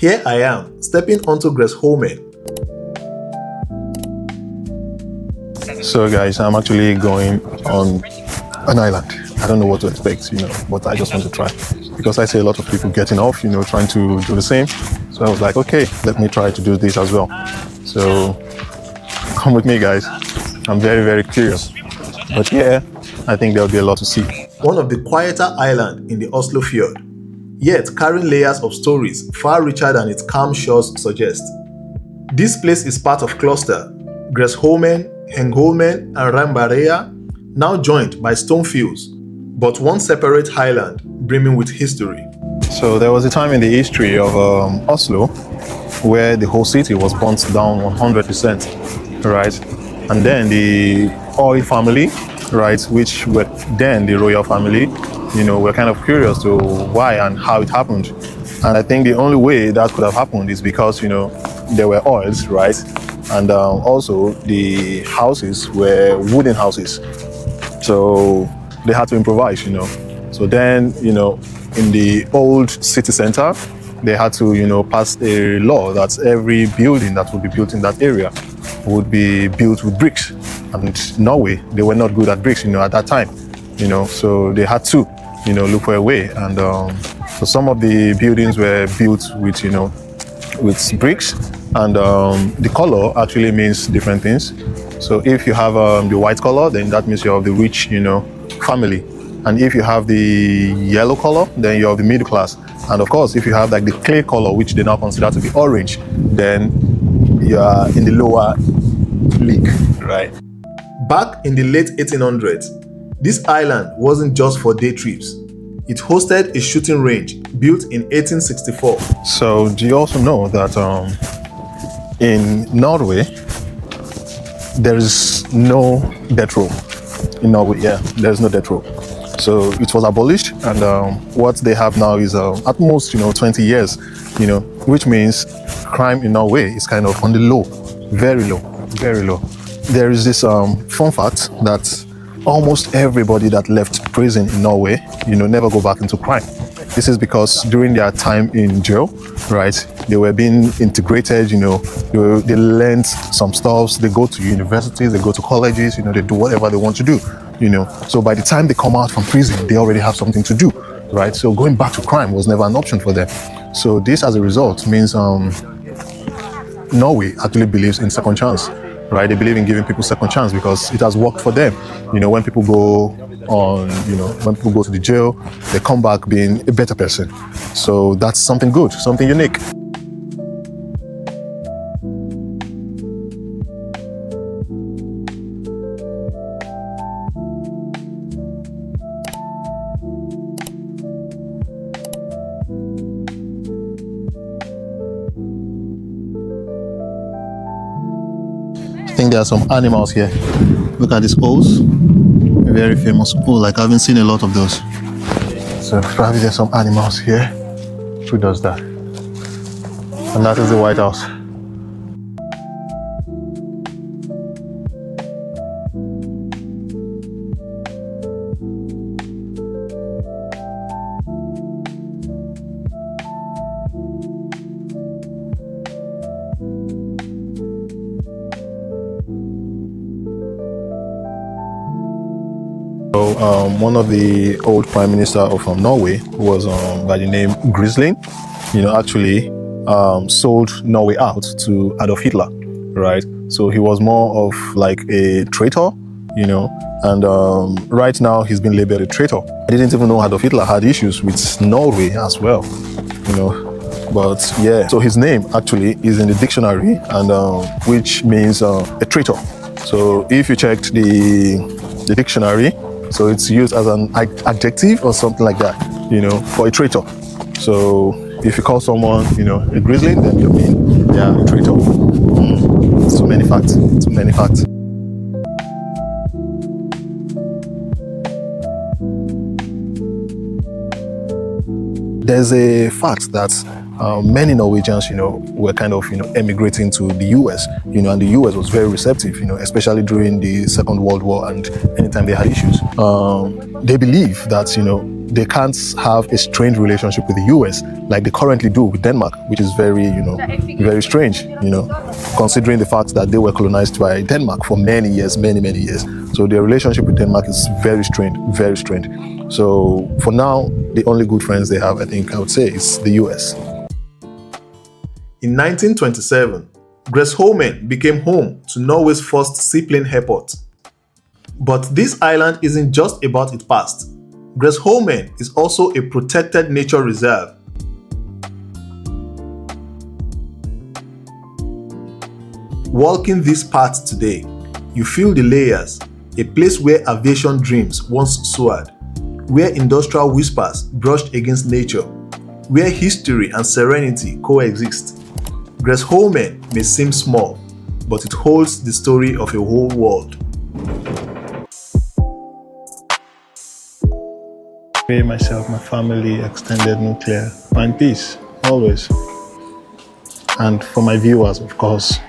Here I am, stepping onto Gressholmen. So guys, I'm actually going on an island. I don't know what to expect, but I just want to try. Because I see a lot of people getting off, trying to do the same. So I was like, okay, let me try to do this as well. So come with me, guys. I'm very, very curious. But yeah, I think there'll be a lot to see. One of the quieter islands in the Oslofjord, yet carrying layers of stories far richer than its calm shores suggest. This place is part of cluster Gressholmen, Hengholmen, and Rambarea, now joined by stone fields, but one separate highland brimming with history. So there was a time in the history of Oslo where the whole city was burnt down 100%, right? And then the oil family, right, which were then the royal family, were kind of curious to why and how it happened. And I think the only way that could have happened is because, there were oils, right? And also the houses were wooden houses. So they had to improvise, So then, in the old city center, they had to, pass a law that every building that would be built in that area would be built with bricks. And Norway, they were not good at bricks, at that time, so they had to, look for a way. And so some of the buildings were built with, with bricks, and the color actually means different things. So if you have the white color, then that means you're of the rich, family. And if you have the yellow color, then you're of the middle class. And of course, if you have like the clay color, which they now consider to be orange, then you are in the lower league, right? Back in the late 1800s, this island wasn't just for day trips. It hosted a shooting range built in 1864. So do you also know that in Norway, there is no death row? In Norway, yeah, there is no death row. So it was abolished, and what they have now is at most, 20 years, which means crime in Norway is kind of on the low, very low, very low. There is this fun fact that almost everybody that left prison in Norway, never go back into crime. This is because during their time in jail, right, they were being integrated, they learned some stuff, they go to universities, they go to colleges, they do whatever they want to do, So by the time they come out from prison, they already have something to do, right? So going back to crime was never an option for them. So this, as a result, means Norway actually believes in second chance, right? They believe in giving people second chance because it has worked for them. When people go on, when people go to the jail, they come back being a better person. So that's something good, something unique. I think there are some animals here. Look at these owls. Very famous owl. Like I haven't seen a lot of those. So probably there's some animals here. Who does that? And that is the White House. So one of the old prime minister of Norway was by the name Gressholmen, actually sold Norway out to Adolf Hitler, right? So he was more of like a traitor, and right now he's been labeled a traitor. I didn't even know Adolf Hitler had issues with Norway as well, But yeah, so his name actually is in the dictionary, and which means a traitor. So if you checked the dictionary, so it's used as an adjective or something like that, for a traitor. So if you call someone, a grizzly, then you mean they are a traitor. So many facts, so many facts. There's a fact that many Norwegians, were kind of, emigrating to the US, and the US was very receptive, especially during the Second World War and anytime they had issues. They believe that, they can't have a strained relationship with the US like they currently do with Denmark, which is very, very strange, considering the fact that they were colonized by Denmark for many years. So their relationship with Denmark is very strained, very strained. So for now, the only good friends they have, I think I would say, is the US. In 1927, Gressholmen became home to Norway's first seaplane airport. But this island isn't just about its past. Gressholmen is also a protected nature reserve. Walking this path today, you feel the layers, a place where aviation dreams once soared, where industrial whispers brushed against nature, where history and serenity coexist. Gressholmen may seem small, but it holds the story of a whole world. Me, myself, my family, extended nuclear, find peace, always. And for my viewers, of course,